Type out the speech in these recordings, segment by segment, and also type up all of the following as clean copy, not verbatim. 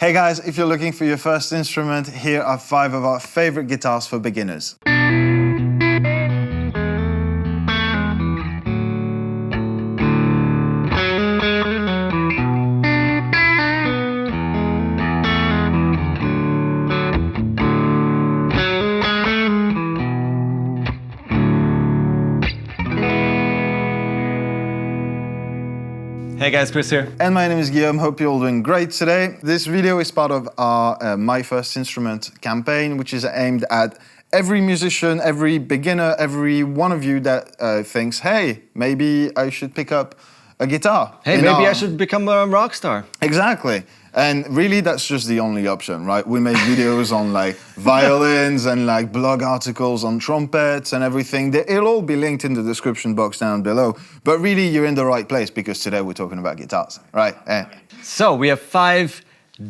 Hey guys, if you're looking for your first instrument, here are 5 of our favorite guitars for beginners. Hey guys, Kris here. And my name is Guillaume, hope you're all doing great today. This video is part of our My First Instrument campaign, which is aimed at every musician, every beginner, every one of you that thinks, hey, maybe I should pick up a guitar. Hey, maybe I should become a rock star. Exactly. And really, that's just the only option, right? We make videos on like violins and like blog articles on trumpets and everything. It'll all be linked in the description box down below. But really, you're in the right place because today we're talking about guitars, right? So we have 5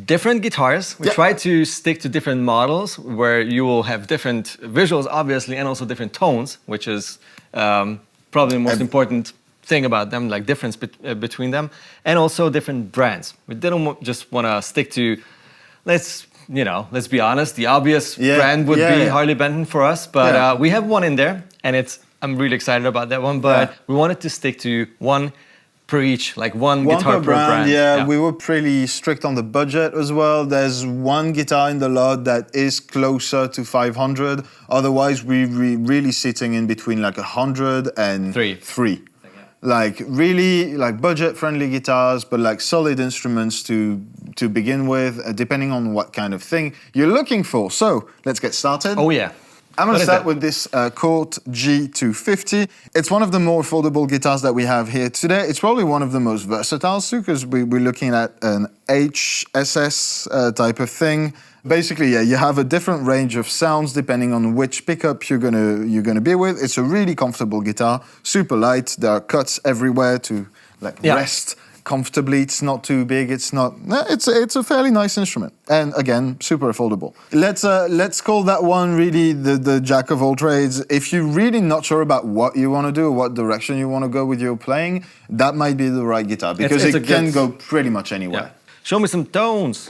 different guitars. We try to stick to different models where you will have different visuals, obviously, and also different tones, which is probably the most important thing about them, like difference between them, and also different brands. We didn't just want to stick to, let's be honest, the obvious brand would be Harley Benton for us, but we have one in there, and I'm really excited about that one, but we wanted to stick to one per each, like one guitar per brand. Yeah, we were pretty strict on the budget as well. There's one guitar in the lot that is closer to 500. Otherwise, we're really sitting in between like 100 and 3. Like really like budget-friendly guitars, but like solid instruments to begin with, depending on what kind of thing you're looking for. So let's get started. Oh yeah. I'm going to start with this Cort G250. It's one of the more affordable guitars that we have here today. It's probably one of the most versatile too, because we're looking at an HSS type of thing. Basically, you have a different range of sounds depending on which pickup you're gonna be with. It's a really comfortable guitar, super light. There are cuts everywhere to rest comfortably. It's not too big. It's a fairly nice instrument, and again, super affordable. Let's call that one really the jack of all trades. If you're really not sure about what you want to do or what direction you want to go with your playing, that might be the right guitar because it can go pretty much anywhere. Yeah. Show me some tones.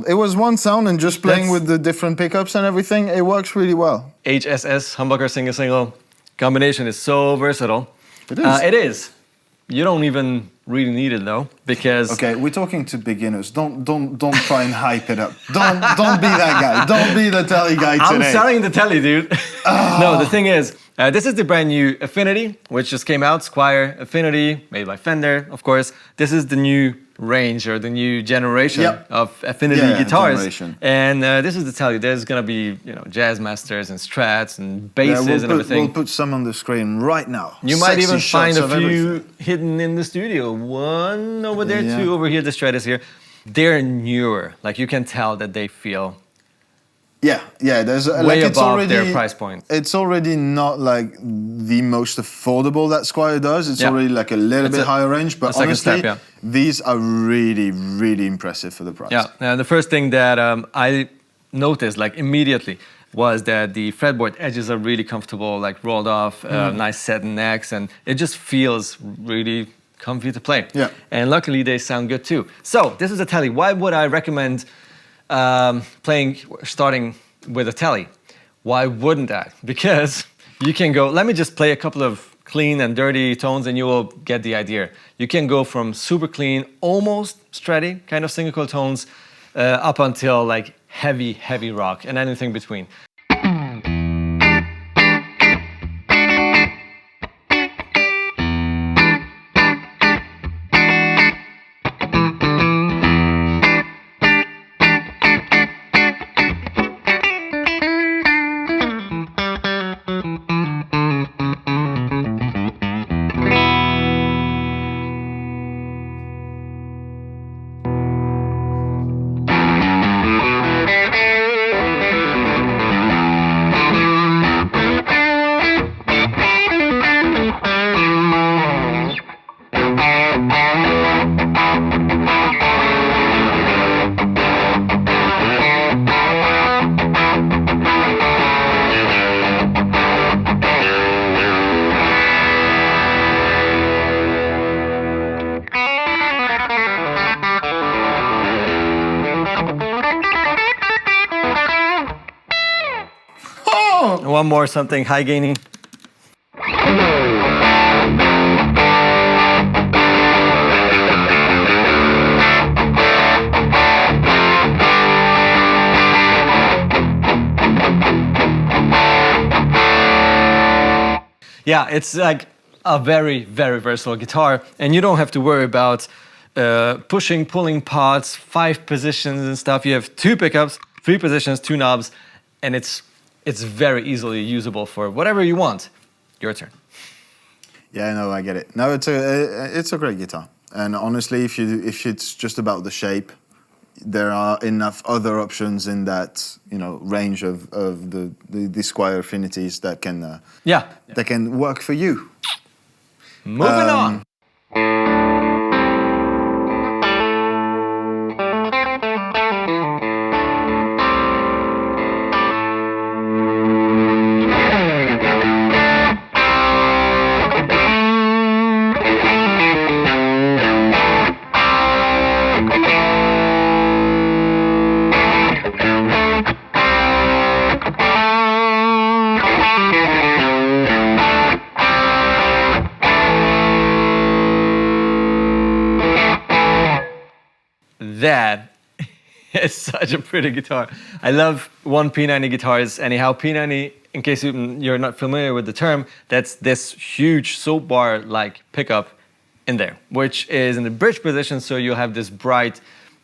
It was one sound, and just playing with the different pickups and everything, it works really well. HSS, humbucker, single combination is so versatile. It is. It is. You don't even really need it though, because okay, we're talking to beginners. Don't try and hype it up. Don't be that guy. Don't be the Tele guy today. I'm selling the Tele, dude. No, the thing is, this is the brand new Affinity, which just came out. Squier Affinity, made by Fender, of course. This is the new range or the new generation of Affinity guitars. And this is the Tele. There's gonna be jazz masters and strats and basses and everything. We'll put some on the screen right now. You might even find a few hidden in the studio. One over there, 2 over here. The Strat is here. They're newer. Like you can tell that they feel there's way above their price point. It's already not like the most affordable that Squier does. It's already like a little bit higher range, but honestly, these are really, really impressive for the price. Yeah, and the first thing that I noticed like immediately was that the fretboard edges are really comfortable, like rolled off, nice satin necks, and it just feels really comfy to play. Yeah. And luckily they sound good too. So this is a Tele. Why would I recommend starting with a Tele? Why wouldn't I? Because you can go, let me just play a couple of clean and dirty tones and you will get the idea. You can go from super clean, almost stratty kind of single coil tones up until like heavy, heavy rock, and anything between. One more something high gaining. Yeah, it's like a very, very versatile guitar, and you don't have to worry about pushing, pulling pots, 5 positions and stuff. You have 2 pickups, 3 positions, 2 knobs, and it's very easily usable for whatever you want. Your turn. Yeah, no, I get it. No, it's a great guitar, and honestly, if it's just about the shape, there are enough other options in that range of the Squier Affinities that can that can work for you. Moving on. That is such a pretty guitar. I love P90 guitars. Anyhow, P90, in case you're not familiar with the term, that's this huge soap bar-like pickup in there, which is in the bridge position, so you'll have this bright,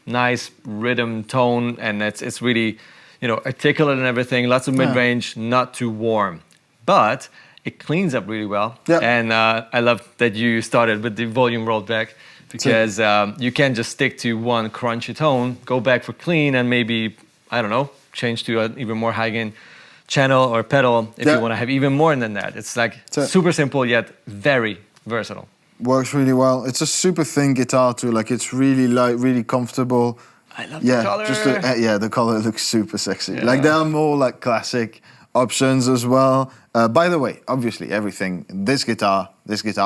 nice rhythm tone, and it's really, articulate and everything, lots of mid-range, not too warm. But it cleans up really well, and I love that you started with the volume rolled back, because you can't just stick to one crunchy tone, go back for clean, and maybe, I don't know, change to an even more high gain channel or pedal if you want to have even more than that. It's like super simple yet very versatile. Works really well. It's a super thin guitar too. Like it's really light, really comfortable. I love the color. The color looks super sexy. Yeah. Like there are more like classic options as well. By the way, obviously everything, this guitar,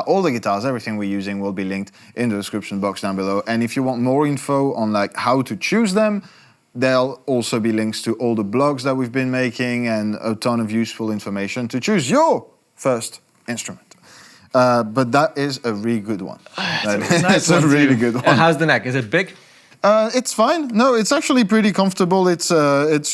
all the guitars, everything we're using will be linked in the description box down below. And if you want more info on like how to choose them, there'll also be links to all the blogs that we've been making and a ton of useful information to choose your first instrument. But that is a really good one. It's a really good one. And how's the neck? Is it big? It's fine. No, it's actually pretty comfortable. It's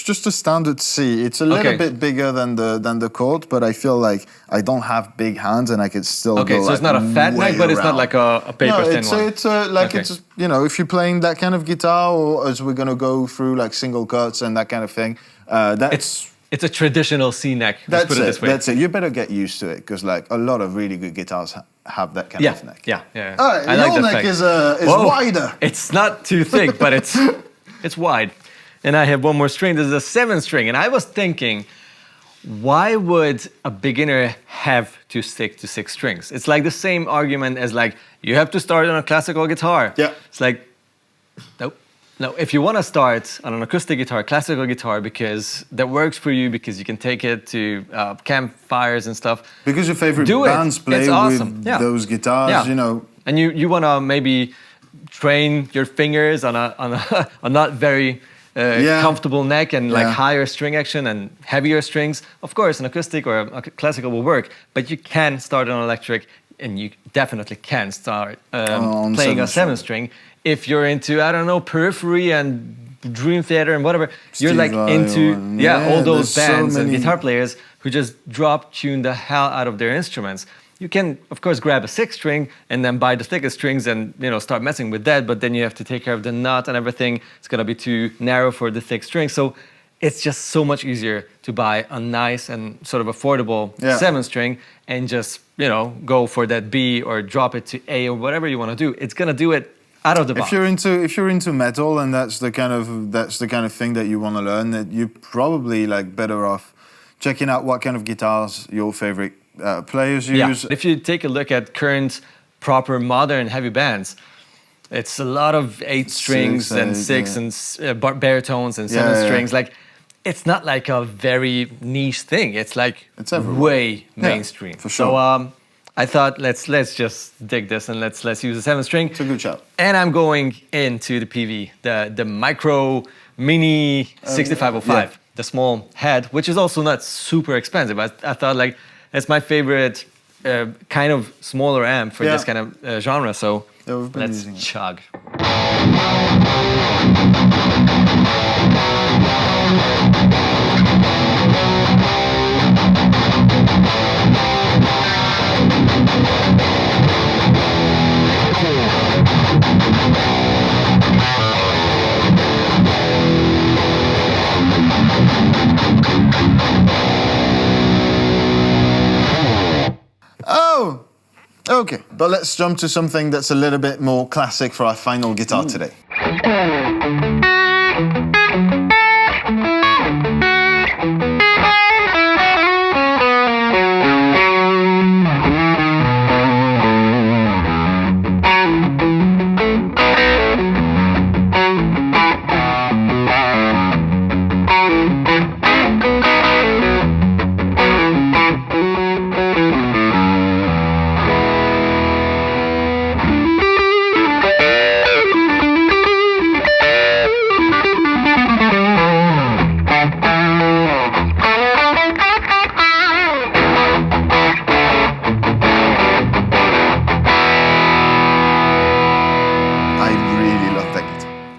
just a standard C. It's a little bit bigger than the Cort, but I feel like I don't have big hands and I can still go. Okay, so it's not a fat neck, but it's not like a paper thin one. It's if you're playing that kind of guitar, or as we're gonna go through like single cuts and that kind of thing, it's a traditional C neck. Let's put it this way. That's it. You better get used to it because like a lot of really good guitars have that kind of neck. Yeah. All right, I like your that neck fact. is wider. It's not too thick, but it's wide. And I have one more string. This is a 7-string, and I was thinking, why would a beginner have to stick to 6 strings? It's like the same argument as like you have to start on a classical guitar. Yeah. It's like, nope. No, if you want to start on an acoustic guitar, classical guitar, because that works for you, because you can take it to campfires and stuff. Because your favorite bands play with those guitars, And you want to maybe train your fingers on a not very comfortable neck and like higher string action and heavier strings. Of course, an acoustic or a classical will work, but you can start on electric, and you definitely can start playing a 7-string. If you're into, I don't know, periphery and Dream Theater and whatever, you're like Steve into Vai, all those there's so bands and many. guitar players who just drop tune the hell out of their instruments. You can, of course, grab a 6-string and then buy the thickest strings and start messing with that. But then you have to take care of the nut and everything. It's gonna be too narrow for the thick string. So it's just so much easier to buy a nice and sort of affordable 7-string and just go for that B or drop it to A or whatever you want to do. It's gonna do it out of the box. If you're into metal and that's the kind of thing that you want to learn, that you're probably like better off checking out what kind of guitars your favorite players use. If you take a look at current proper modern heavy bands, it's a lot of 8 strings and 6 and baritones and 7 strings. Like, it's not like a very niche thing. It's like way mainstream. For sure. So I thought let's just dig this and let's use a 7-string. It's a good shout. And I'm going into the PV, the micro mini 6505, the small head, which is also not super expensive. I thought like it's my favorite kind of smaller amp for this kind of genre. So let's chug. Oh, okay. But let's jump to something that's a little bit more classic for our final guitar today.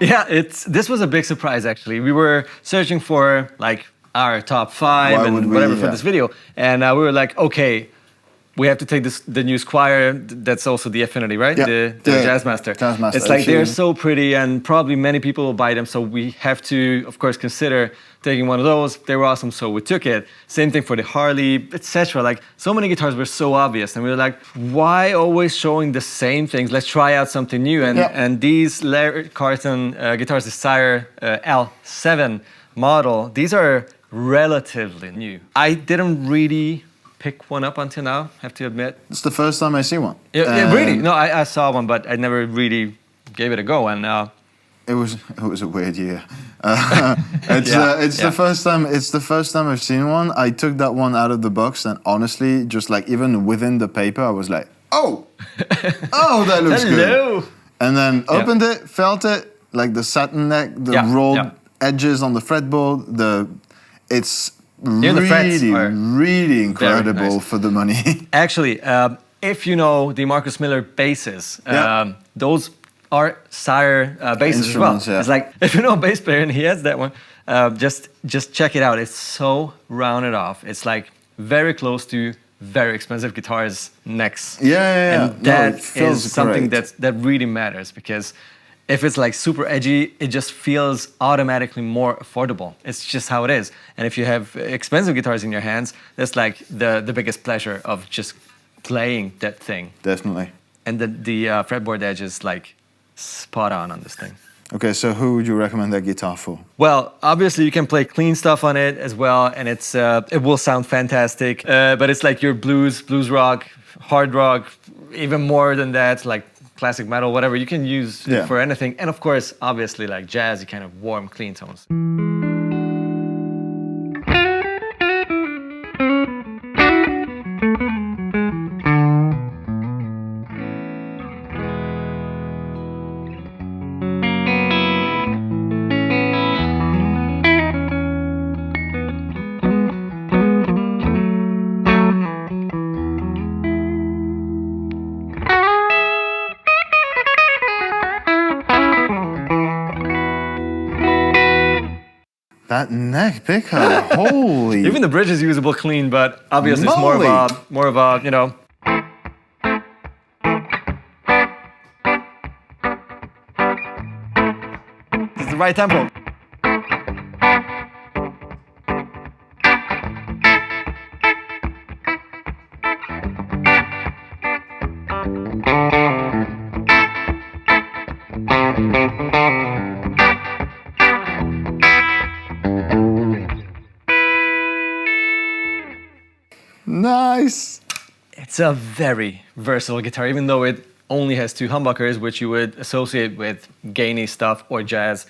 Yeah, this was a big surprise actually. We were searching for like our top 5 and whatever for this video, and we were like, okay, we have to take the new Squier. That's also the Affinity, right? The Jazzmaster. It's like they're so pretty, and probably many people will buy them. So we have to, of course, consider taking one of those. They were awesome, so we took it. Same thing for the Harley, etc. Like so many guitars were so obvious, and we were like, why always showing the same things? Let's try out something new. And these Larry Carlton guitars, the Sire L7 model, these are relatively new. I didn't really pick one up until now, have to admit. It's the first time I see one. Yeah, really? No, I saw one, but I never really gave it a go. And it was a weird year. It's the first time I've seen one. I took that one out of the box, and honestly, just like even within the paper, I was like, oh, that looks good. And then opened it, felt it, like the satin neck, the rolled edges on the fretboard. It's really incredible for the money. Actually, if you know the Marcus Miller basses, those are Sire basses as well. It's like, if you know a bass player and he has that one, just check it out. It's so rounded off. It's like very close to very expensive guitars necks. And that is something that really matters, because if it's like super edgy, it just feels automatically more affordable. It's just how it is. And if you have expensive guitars in your hands, that's like the biggest pleasure of just playing that thing. Definitely. And the fretboard edge is like spot on this thing. Okay, so who would you recommend that guitar for? Well, obviously you can play clean stuff on it as well, and it will sound fantastic. But it's like your blues rock, hard rock, even more than that, like classic metal, whatever. You can use it for anything. And of course, obviously, like jazz, you kind of warm, clean tones. that neck picker. Holy. Even the bridge is usable clean, but obviously it's Moly. more of a, you know. This is the right tempo. Nice. It's a very versatile guitar, even though it only has 2 humbuckers, which you would associate with gainy stuff or jazz,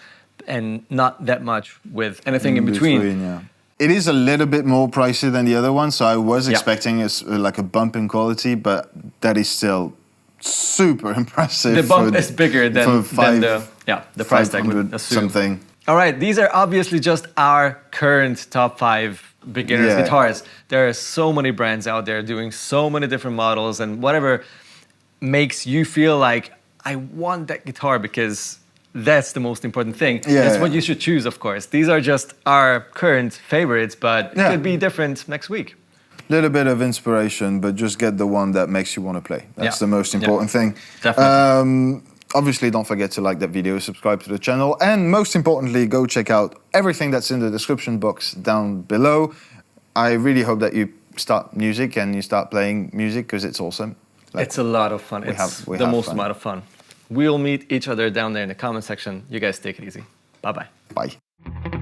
and not that much with anything in between. Yeah. It is a little bit more pricey than the other one, so I was expecting like a bump in quality, but that is still super impressive. The bump is bigger than the price tag would assume. Something. All right, these are obviously just our current top 5 beginners guitars. There are so many brands out there doing so many different models, and whatever makes you feel like, I want that guitar, because that's the most important thing. That's what you should choose, of course. These are just our current favorites, but it could be different next week. Little bit of inspiration, but just get the one that makes you want to play. That's the most important thing. Definitely. Obviously, don't forget to like that video, subscribe to the channel, and most importantly, go check out everything that's in the description box down below. I really hope that you start music and you start playing music, because it's awesome. Like, it's a lot of fun. It's the most amount of fun. We'll meet each other down there in the comment section. You guys take it easy. Bye-bye. Bye.